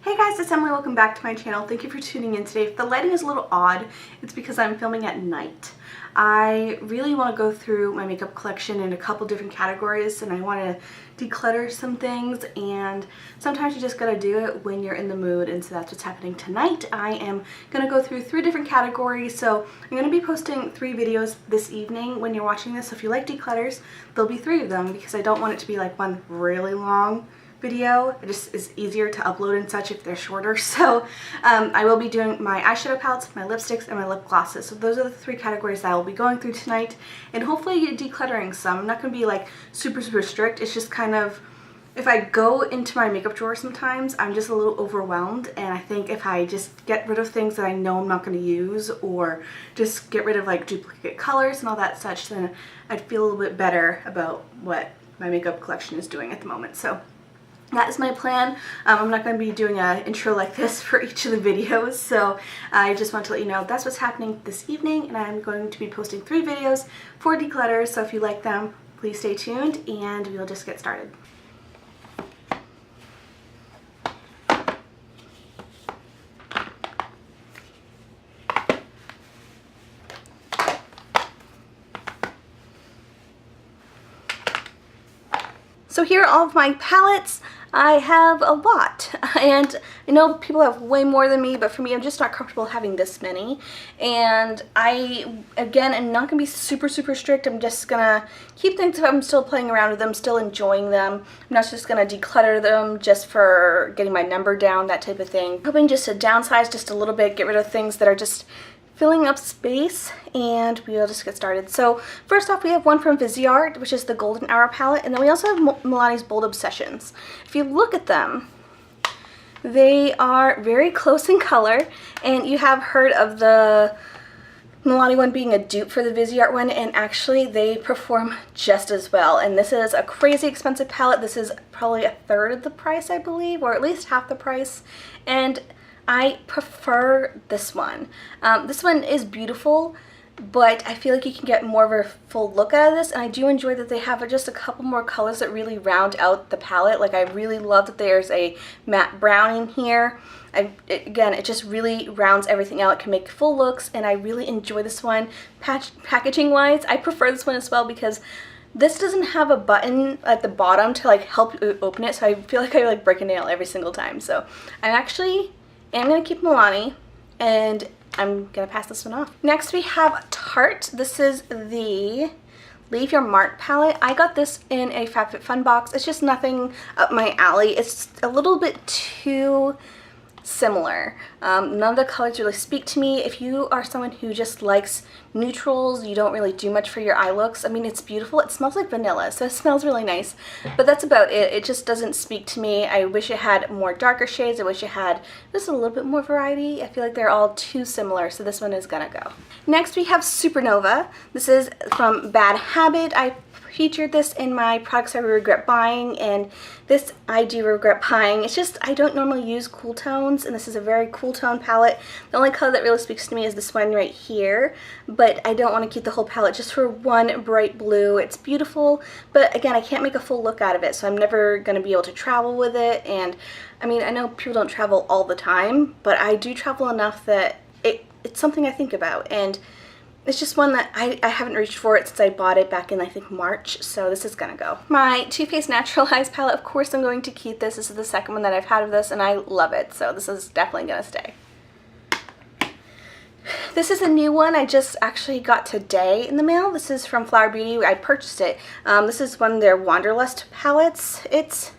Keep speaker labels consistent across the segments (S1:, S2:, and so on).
S1: Hey guys, it's Emily. Welcome back to my channel. Thank you for tuning in today. If the lighting is a little odd, it's because I'm filming at night. I really want to go through my makeup collection in a couple different categories, and I want to declutter some things, and sometimes you just gotta do it when you're in the mood, and so that's what's happening tonight. I am gonna go through 3 different categories, so I'm gonna be posting 3 videos this evening when you're watching this. So if you like declutters, there'll be 3 of them because I don't want it to be like one really long video. It just is easier to upload and such if they're shorter. So I will be doing my eyeshadow palettes, my lipsticks, and my lip glosses. So those are the 3 categories that I will be going through tonight, and hopefully decluttering some. I'm not going to be like super strict. It's just kind of, if I go into my makeup drawer sometimes, I'm just a little overwhelmed, and I think if I just get rid of things that I know I'm not going to use, or just get rid of like duplicate colors and all that such, then I'd feel a little bit better about what my makeup collection is doing at the moment. So that is my plan. I'm not going to be doing an intro like this for each of the videos, so I just want to let you know that's what's happening this evening, and I'm going to be posting 3 videos for declutter, so if you like them, please stay tuned, and we'll just get started. So here are all of my palettes. I have a lot, and I know people have way more than me, but for me, I'm just not comfortable having this many. And I, again, am not going to be super strict. I'm just going to keep things if I'm still playing around with them, still enjoying them. I'm not just going to declutter them just for getting my number down, that type of thing. I'm hoping just to downsize just a little bit, get rid of things that are just filling up space, and we'll just get started. So first off, we have one from Viseart, which is the Golden Hour palette, and then we also have Milani's Bold Obsessions. If you look at them, they are very close in color, and you have heard of the Milani one being a dupe for the Viseart one, and actually they perform just as well. And this is a crazy expensive palette. This is probably 1/3 of the price, I believe, or at least half the price, and I prefer this one. This one is beautiful, but I feel like you can get more of a full look out of this, and I do enjoy that they have just a couple more colors that really round out the palette. Like, I really love that there's a matte brown in here. Again, it just really rounds everything out. It can make full looks, and I really enjoy this one. Packaging wise, I prefer this one as well because this doesn't have a button at the bottom to like help you open it, so I feel like I like break a nail every single time. So I'm going to keep Milani, and I'm going to pass this one off. Next we have Tarte. This is the Leave Your Mark palette. I got this in a FabFitFun box. It's just nothing up my alley. It's a little bit too similar. None of the colors really speak to me. If you are someone who just likes neutrals, you don't really do much for your eye looks, I mean, it's beautiful. It smells like vanilla, so it smells really nice, but that's about it. It just doesn't speak to me. I wish it had more darker shades. I wish it had just a little bit more variety. I feel like they're all too similar, so this one is gonna go. Next we have Supernova. This is from Bad Habit. I featured this in my products I regret buying, and this I do regret buying. It's just I don't normally use cool tones, and this is a very cool tone palette. The only color that really speaks to me is this one right here, but I don't want to keep the whole palette just for one bright blue. It's beautiful, but again, I can't make a full look out of it, so I'm never going to be able to travel with it. And I mean, I know people don't travel all the time, but I do travel enough that it's something I think about, and it's just one that I haven't reached for it since I bought it back in, I think, March, so this is gonna go. My Too Faced Naturalized palette, of course I'm going to keep this. This is the second one that I've had of this, and I love it, so this is definitely gonna stay. This is a new one I just actually got today in the mail. This is from Flower Beauty. I purchased it. This is one of their Wanderlust palettes. It's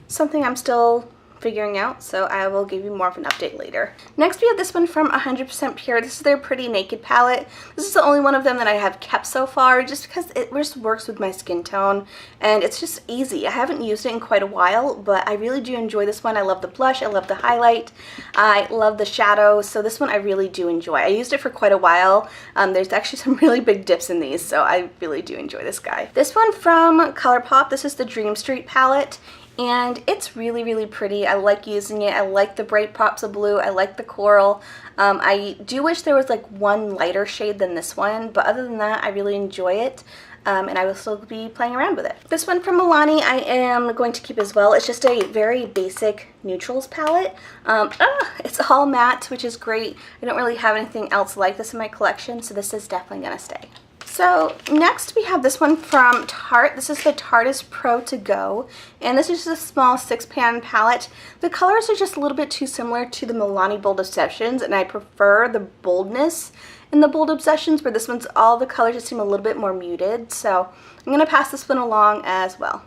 S1: something I'm still figuring out, so I will give you more of an update later. Next we have this one from 100% Pure. This is their Pretty Naked palette. This is the only one of them that I have kept so far, just because it just works with my skin tone, and it's just easy. I haven't used it in quite a while, but I really do enjoy this one. I love the blush, I love the highlight, I love the shadow, so this one I really do enjoy. I used it for quite a while. There's actually some really big dips in these, so I really do enjoy this guy. This one from ColourPop. This is the Dream Street palette, and it's really pretty. I like using it. I like the bright pops of blue. I like the coral. I do wish there was like one lighter shade than this one, but other than that, I really enjoy it. and I will still be playing around with it. This one from Milani I am going to keep as well. It's just a very basic neutrals palette. It's all matte, which is great. I don't really have anything else like this in my collection, so this is definitely going to stay. So next we have this one from Tarte. This is the Tarteist Pro To Go, and this is just a small 6-pan palette. The colors are just a little bit too similar to the Milani Bold Obsessions, and I prefer the boldness in the Bold Obsessions, where this one's all the colors just seem a little bit more muted. So I'm going to pass this one along as well.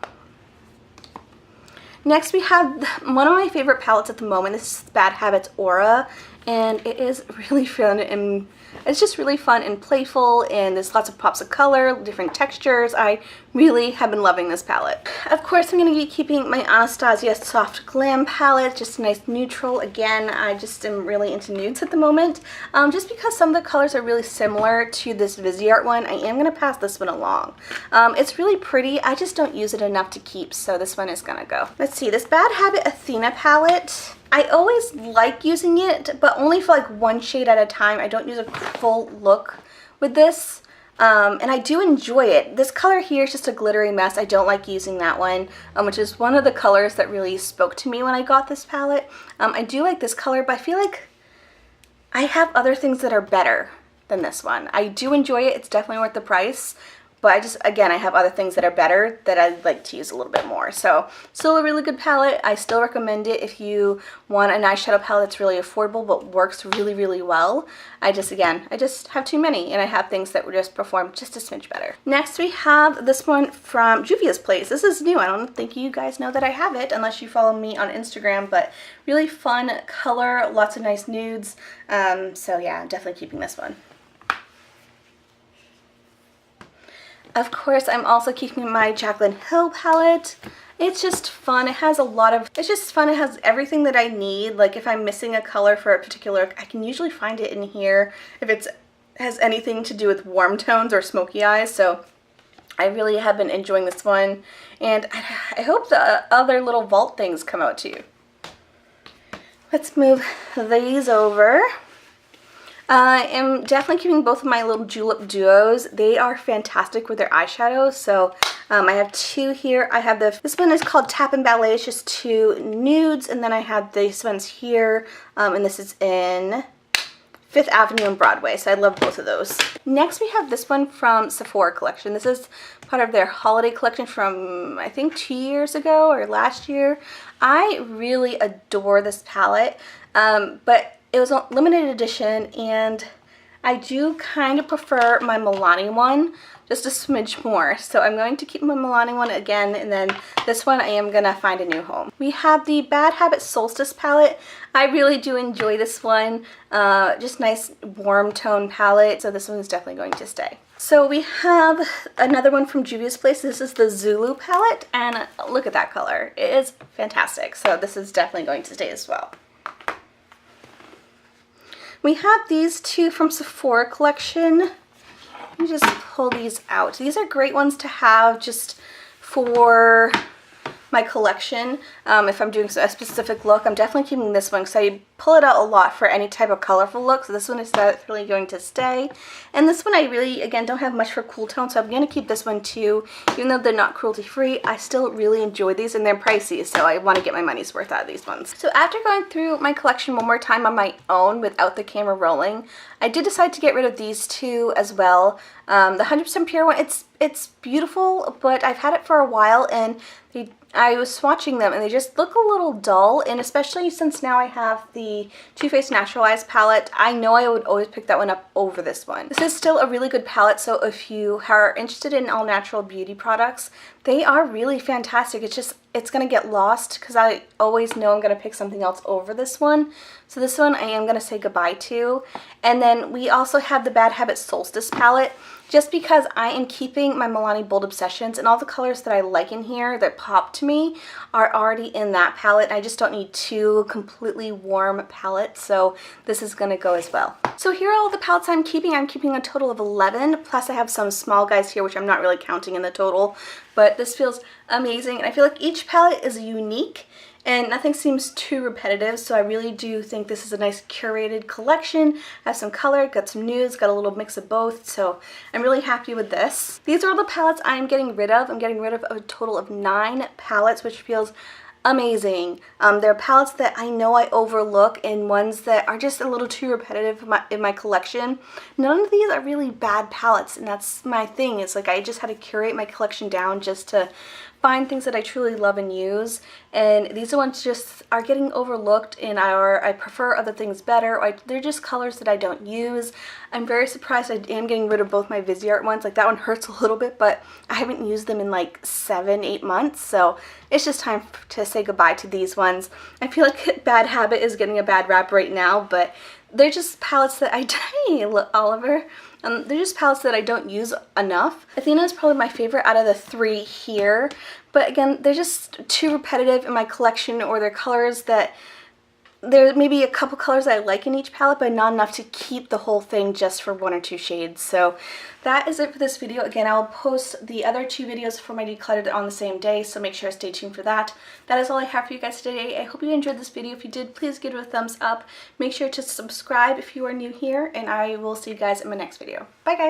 S1: Next we have one of my favorite palettes at the moment. This is Bad Habits Aura, and it is really fun, and it's just really fun and playful, and there's lots of pops of color, different textures. I really have been loving this palette. Of course, I'm going to be keeping my Anastasia Soft Glam palette, just a nice neutral. Again, I just am really into nudes at the moment. Just because some of the colors are really similar to this Viseart one, I am going to pass this one along. It's really pretty. I just don't use it enough to keep, so this one is going to go. Let's see, this Bad Habit Athena palette, I always like using it, but only for like one shade at a time. I don't use a full look with this, and I do enjoy it. This color here is just a glittery mess. I don't like using that one, which is one of the colors that really spoke to me when I got this palette. I do like this color, but I feel like I have other things that are better than this one. I do enjoy it. It's definitely worth the price. But again, I have other things that are better that I'd like to use a little bit more. So, still a really good palette. I still recommend it if you want an eyeshadow palette that's really affordable but works really, really well. I just have too many, and I have things that would just perform just a smidge better. Next, we have this one from Juvia's Place. This is new. I don't think you guys know that I have it unless you follow me on Instagram, but really fun color, lots of nice nudes. So yeah, I'm definitely keeping this one. Of course, I'm also keeping my Jaclyn Hill palette. It's just fun. It has It has everything that I need. Like if I'm missing a color for a particular, I can usually find it in here if it has anything to do with warm tones or smoky eyes. So I really have been enjoying this one. And I hope the other little vault things come out too. Let's move these over. I am definitely keeping both of my little julep duos. They are fantastic with their eyeshadows. So I have two here. I have this one is called Tap and Ballet. It's just two nudes, and then I have these ones here, and this is in Fifth Avenue and Broadway. So I love both of those. Next, we have this one from Sephora collection. This is part of their holiday collection from I think 2 years ago or last year. I really adore this palette, but it was a limited edition, and I do kind of prefer my Milani one just a smidge more. So I'm going to keep my Milani one again, and then this one I am going to find a new home. We have the Bad Habit Solstice palette. I really do enjoy this one. Just nice warm tone palette, so this one is definitely going to stay. So we have another one from Juvia's Place. This is the Zulu palette, and look at that color. It is fantastic. So this is definitely going to stay as well. We have these two from Sephora collection. Let me just pull these out. These are great ones to have just for my collection. If I'm doing a specific look, I'm definitely keeping this one because I pull it out a lot for any type of colorful look. So this one is definitely going to stay. And this one I really, again, don't have much for cool tone, so I'm going to keep this one too. Even though they're not cruelty free, I still really enjoy these, and they're pricey, so I want to get my money's worth out of these ones. So after going through my collection one more time on my own without the camera rolling, I did decide to get rid of these two as well. The 100% Pure one, it's beautiful, but I've had it for a while, and I was swatching them and they just look a little dull, and especially since now I have the Too Faced Naturalized palette, I know I would always pick that one up over this one. This is still a really good palette, so if you are interested in all natural beauty products, they are really fantastic. It's going to get lost because I always know I'm going to pick something else over this one. So this one I am going to say goodbye to. And then we also have the Bad Habit Solstice palette, just because I am keeping my Milani Bold Obsessions, and all the colors that I like in here that pop to me are already in that palette. I just don't need two completely warm palettes, so this is going to go as well. So here are all the palettes I'm keeping. I'm keeping a total of 11, plus I have some small guys here, which I'm not really counting in the total, but this feels amazing, and I feel like each palette is unique, and nothing seems too repetitive, so I really do think this is a nice curated collection. Has some color, got some nudes, got a little mix of both, so I'm really happy with this. These are all the palettes I'm getting rid of. I'm getting rid of a total of 9 palettes, which feels amazing. They're palettes that I know I overlook and ones that are just a little too repetitive in my collection. None of these are really bad palettes, and that's my thing. It's like I just had to curate my collection down just to find things that I truly love and use, and these ones just are getting overlooked, and I prefer other things better, or they're just colors that I don't use. I'm very surprised I am getting rid of both my Viseart ones. Like, that one hurts a little bit, but I haven't used them in like 7-8 months, so it's just time to say goodbye to these ones. I feel like Bad Habit is getting a bad rap right now, but they're just palettes that hey, Oliver. They're just palettes that I don't use enough. Athena is probably my favorite out of the 3 here, but again, they're just too repetitive in my collection, or they're colors that, there may be a couple colors that I like in each palette, but not enough to keep the whole thing just for 1 or 2 shades. So that is it for this video. Again, I'll post the other 2 videos for my decluttered on the same day, so make sure to stay tuned for that. That is all I have for you guys today. I hope you enjoyed this video. If you did, please give it a thumbs up. Make sure to subscribe if you are new here, and I will see you guys in my next video. Bye, guys.